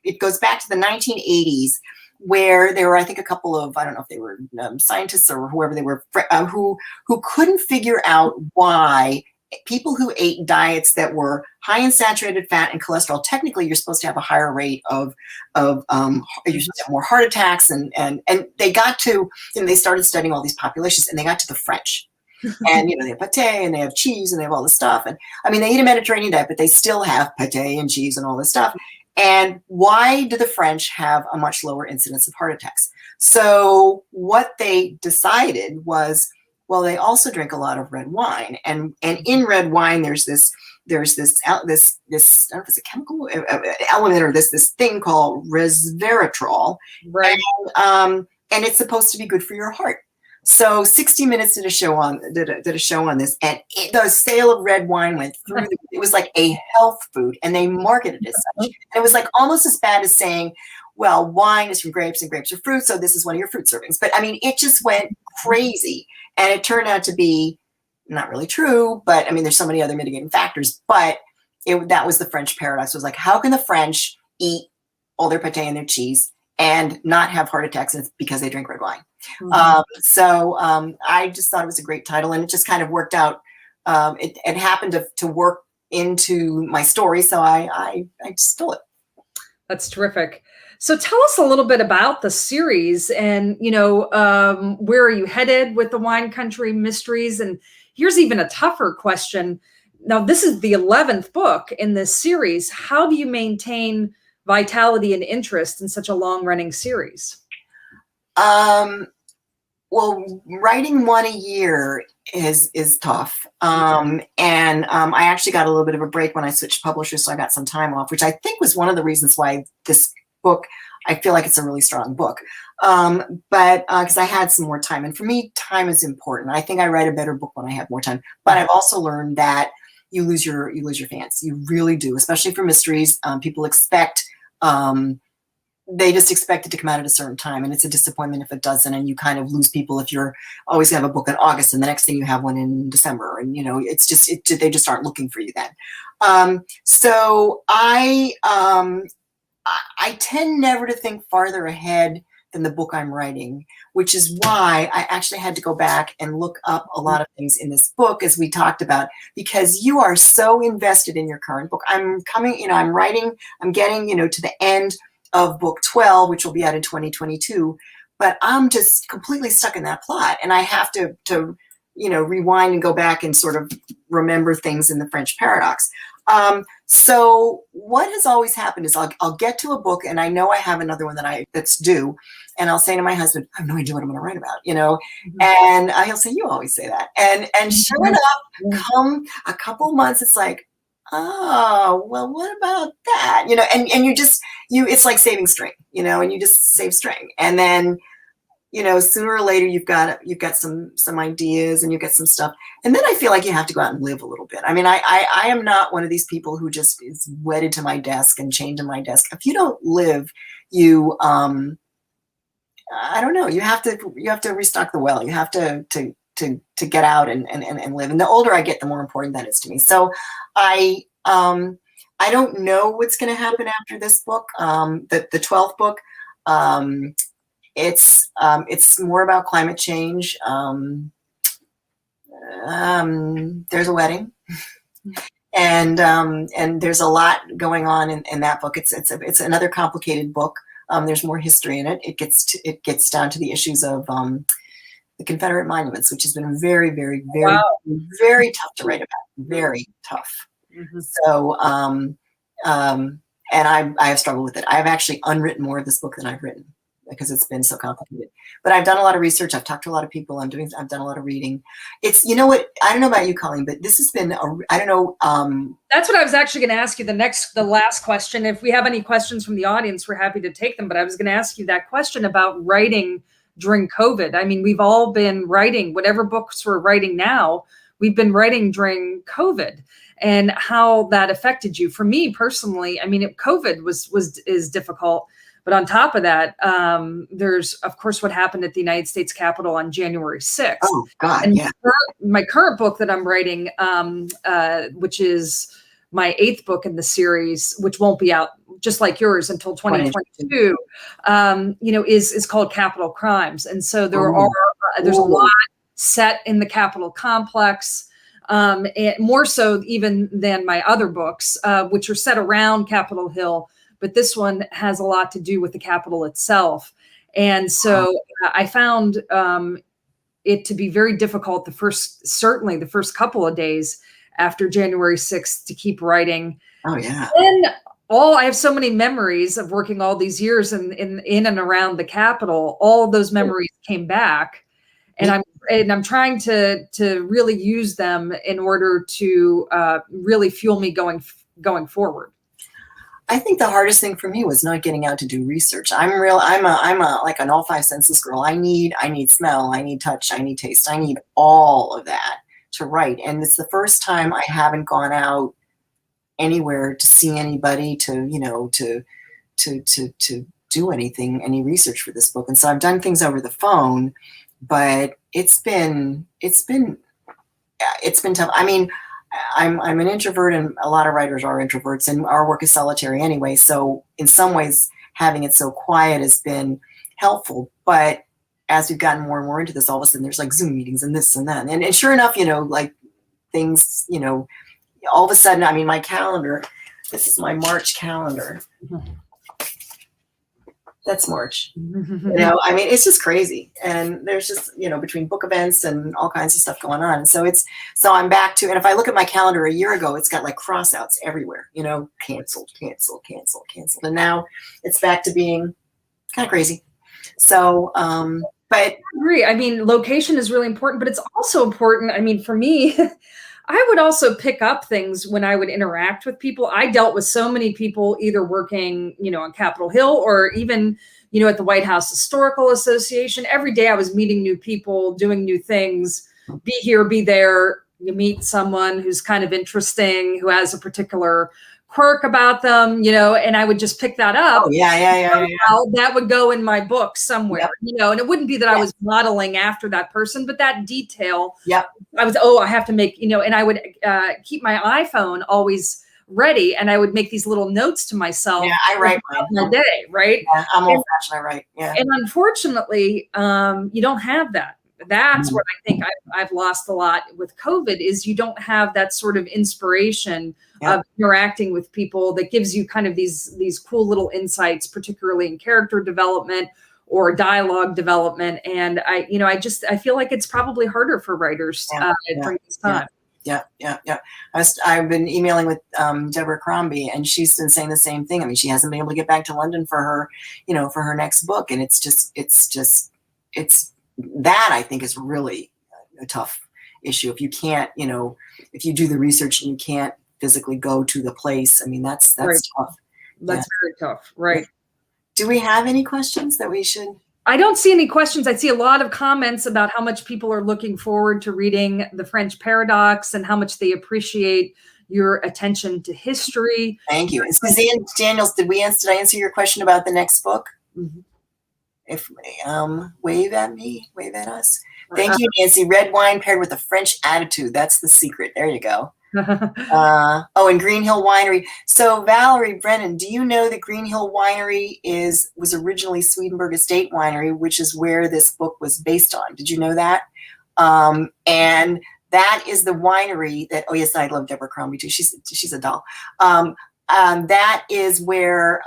it goes back to the 1980s, where there were, I think, a couple of, I don't know if they were scientists or whoever they were, who couldn't figure out why people who ate diets that were high in saturated fat and cholesterol, technically you're supposed to have a higher rate of you're supposed to have more heart attacks, and they got to, they started studying all these populations, and they got to the French. And they have pate, and they have cheese, and they have all this stuff. And I mean, they eat a Mediterranean diet, but they still have pate and cheese and all this stuff. And why do the French have a much lower incidence of heart attacks? So what they decided was, well, they also drink a lot of red wine, and in red wine there's this I don't know if it's a chemical element or this thing called resveratrol, right? And it's supposed to be good for your heart. So 60 Minutes did a show on this, and the sale of red wine went through. It was like a health food, and they marketed it as such. And it was like almost as bad as saying, well, wine is from grapes and grapes are fruit, so this is one of your fruit servings. But I mean, it just went crazy. And it turned out to be not really true, but I mean, there's so many other mitigating factors. But that was the French paradox. It was like, how can the French eat all their pate and their cheese and not have heart attacks? And it's because they drink red wine. Mm-hmm. So I just thought it was a great title, and it just kind of worked out. It happened to work into my story, so I stole it. That's terrific. So tell us a little bit about the series, and, where are you headed with the Wine Country Mysteries? And here's even a tougher question. Now, this is the 11th book in this series. How do you maintain vitality and interest in such a long-running series? Well, writing one a year is tough. And I actually got a little bit of a break when I switched publishers, so I got some time off, which I think was one of the reasons why this book, I feel like it's a really strong book. But because I had some more time, and for me, time is important. I think I write a better book when I have more time. But I've also learned that you lose your fans. You really do, especially for mysteries. People expect, they just expect it to come out at a certain time, and it's a disappointment if it doesn't. And you kind of lose people if you're always have a book in August, and the next thing you have one in December, and it's just they just aren't looking for you then. So I tend never to think farther ahead than the book I'm writing, which is why I actually had to go back and look up a lot of things in this book, as we talked about, because you are so invested in your current book. I'm getting, to the end of book 12, which will be out in 2022, but I'm just completely stuck in that plot. And I have to rewind and go back and sort of remember things in the French paradox. So what has always happened is I'll get to a book and I know I have another one that's due, and I'll say to my husband, I have no idea what I'm going to write about, and he'll say, you always say that. And sure enough, come a couple months, it's like, oh, well, what about that? And it's like saving string, and you just save string. And then, sooner or later you've got some ideas and you get some stuff. And then I feel like you have to go out and live a little bit. I mean, I am not one of these people who just is wedded to my desk and chained to my desk. If you don't live, you, I don't know, you have to restock the well. You have to get out and live. And the older I get, the more important that is to me. So I don't know what's going to happen after this book, the 12th book. It's more about climate change. There's a wedding, and there's a lot going on in that book. It's another complicated book. There's more history in it. It gets down to the issues of the Confederate monuments, which has been very, very, very, wow, very tough to write about. Very tough. Mm-hmm. So, and I have struggled with it. I've actually unwritten more of this book than I've written, because it's been so complicated. But I've done a lot of research. I've talked to a lot of people. I've done a lot of reading. It's, what, I don't know about you, Colleen, but this has been, I don't know. That's what I was actually going to ask you, the last question. If we have any questions from the audience, we're happy to take them. But I was going to ask you that question about writing during COVID. I mean, we've all been writing, whatever books we're writing now, we've been writing during COVID, and how that affected you. For me personally, I mean, COVID is difficult. But on top of that, there's, of course, what happened at the United States Capitol on January 6th. Oh, God, and yeah. My current book that I'm writing, which is my 8th book in the series, which won't be out, just like yours, until 2022, is called Capitol Crimes. And so there's a lot set in the Capitol complex. And more so even than my other books, which are set around Capitol Hill. But this one has a lot to do with the Capitol itself. And so I found it to be very difficult certainly the first couple of days after January 6th to keep writing. Oh, yeah. And I have so many memories of working all these years in and around the Capitol. All of those memories came back. And I'm trying to really use them in order to really fuel me going forward. I think the hardest thing for me was not getting out to do research. I'm like an all 5 senses girl. I need smell, I need touch, I need taste, I need all of that to write. And it's the first time I haven't gone out anywhere to see anybody, to do anything, any research for this book. And so I've done things over the phone, but it's been tough. I mean, I'm an introvert, and a lot of writers are introverts, and our work is solitary anyway. So in some ways, having it so quiet has been helpful. But as we've gotten more and more into this, all of a sudden there's like Zoom meetings and this and that. And sure enough, like things, all of a sudden, I mean, my calendar, this is my March calendar. That's March. I mean, it's just crazy. And there's just, between book events and all kinds of stuff going on. So I'm back to, and if I look at my calendar a year ago, it's got like crossouts everywhere, canceled. And now it's back to being kind of crazy. So, but I agree. I mean, location is really important, but it's also important. I mean, for me, I would also pick up things when I would interact with people. I dealt with so many people either working, on Capitol Hill or even, at the White House Historical Association. Every day I was meeting new people, doing new things, be here, be there. You meet someone who's kind of interesting, who has a particular quirk about them, and I would just pick that up. Oh, yeah. That would go in my book somewhere, and it wouldn't be that I was modeling after that person, but that detail, I was, I have to make, and I would keep my iPhone always ready, and I would make these little notes to myself. Yeah, I write mine. My day, right? Yeah, I'm old-fashioned. I write. Yeah. And unfortunately, you don't have that. That's what I think I've lost a lot with COVID, is you don't have that sort of inspiration of interacting with people that gives you kind of these cool little insights, particularly in character development or dialogue development. And I feel like it's probably harder for writers during this time. Yeah. I've been emailing with Deborah Crombie, and she's been saying the same thing. I mean, she hasn't been able to get back to London for her next book, and it's that I think is really a tough issue. If you can't, if you do the research and you can't physically go to the place, I mean, that's Right. tough. That's very tough, right? Do we have any questions that we should? I don't see any questions. I see a lot of comments about how much people are looking forward to reading The French Paradox and how much they appreciate your attention to history. Thank you. And Suzanne Daniels, did I answer your question about the next book? Mm-hmm. If wave at me, wave at us. Thank you, Nancy. Red wine paired with a French attitude. That's the secret. There you go. And Green Hill Winery. So Valerie Brennan, do you know that Green Hill Winery was originally Swedenborg Estate Winery, which is where this book was based on? Did you know that? And that is the winery that, oh yes, I love Deborah Crombie too. She's a doll. That is where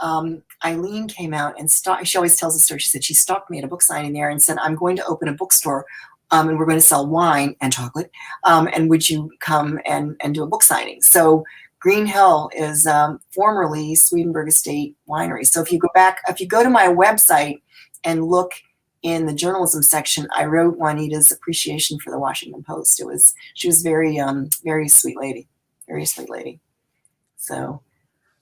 Eileen came out and she always tells the story. She said she stalked me at a book signing there and said, I'm going to open a bookstore and we're going to sell wine and chocolate. And would you come and do a book signing? So Green Hill is formerly Swedenborg Estate Winery. So if you go to my website and look in the journalism section, I wrote Juanita's appreciation for the Washington Post. She was very, very sweet lady, very sweet lady. So,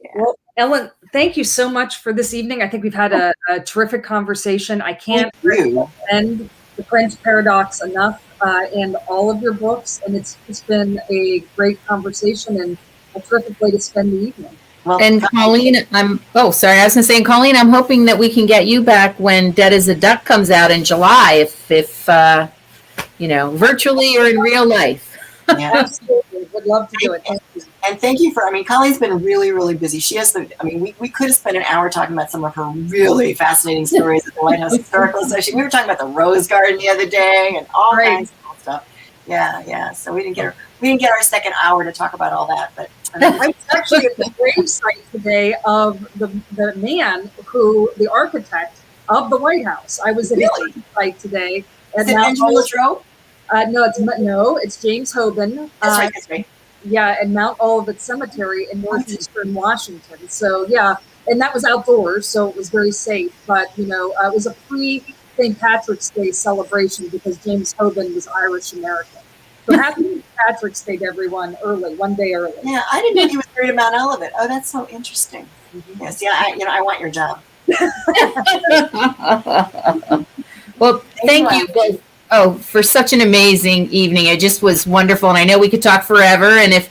yeah. Well, Ellen, thank you so much for this evening. I think we've had a terrific conversation. I can't recommend The French Paradox enough and all of your books. And it's been a great conversation and a terrific way to spend the evening. Well, and Colleen, I was going to say, Colleen, I'm hoping that we can get you back when Dead as a Duck comes out in July, if virtually or in real life. Yeah. Absolutely. Would love to do it. Thank you. And thank you Colleen's been really, really busy. She has we could have spent an hour talking about some of her really fascinating stories at the White House Historical Association. We were talking about the Rose Garden the other day and all kinds of cool stuff. Yeah. So we didn't get our second hour to talk about all that, but I was actually at the grave site today of the man the architect of the White House. I was at the site today. Is it Benjamin Latrobe? No, it's James Hoban. That's right. Yeah, and Mount Olivet Cemetery in northeastern Washington. So yeah, and that was outdoors, so it was very safe. But it was a pre-St. Patrick's Day celebration because James Hoban was Irish American. So happy St. Patrick's Day to everyone one day early. Yeah, I didn't know he was buried at Mount Olivet. Oh, that's so interesting. Mm-hmm. Yes, yeah, I want your job. Well, thank you both. Oh, for such an amazing evening. It just was wonderful. And I know we could talk forever. And if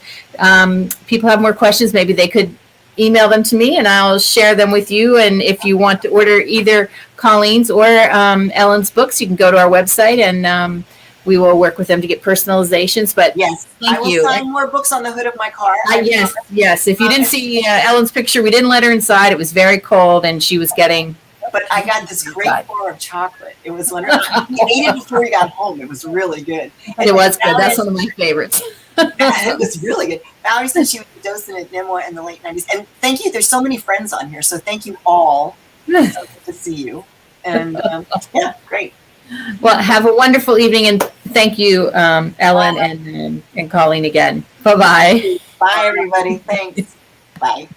people have more questions, maybe they could email them to me and I'll share them with you. And if you want to order either Colleen's or Ellen's books, you can go to our website and we will work with them to get personalizations. But yes, thank you. I will sign more books on the hood of my car. Yes. If you didn't see Ellen's picture, we didn't let her inside. It was very cold and she was getting... But I got this great bar of chocolate. It was wonderful. I ate it before we got home. It was really good. It was good. That's one of my favorites. It was really good. Valerie said she was a docent at NIMWA in the late 90s. And thank you. There's so many friends on here. So thank you all. It's so good to see you. And great. Well, have a wonderful evening. And thank you, Ellen and Colleen again. Bye-bye. Bye, everybody. Thanks. Bye.